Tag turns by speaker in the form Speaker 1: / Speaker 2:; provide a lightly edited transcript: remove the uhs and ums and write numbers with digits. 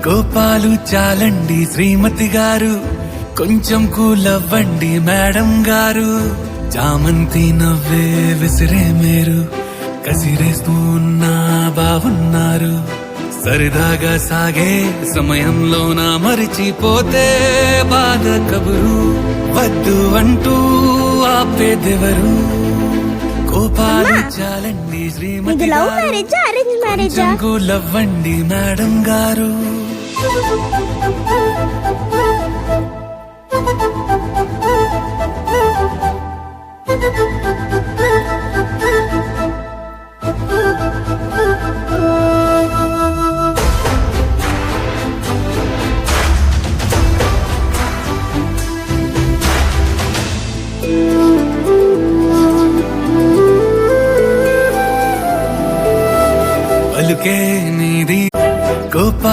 Speaker 1: కోపాలు చాలండి శ్రీమతి గారు, కొంచెం కూలవ్వండి మేడం గారు. చామంతి నవ్వే విసిరే మీరు, కసిరేస్తూ ఉన్నా బాగున్నారు. సరదాగా సాగే సమయంలోన మరిచిపోతే బాధ కబురు. వద్దు అంటూ ఆపేదెవరు, కోపాలు చాలండి శ్రీమతి కొంచెం కూలవ్వండి మేడం గారు. పలుకే నీది కోప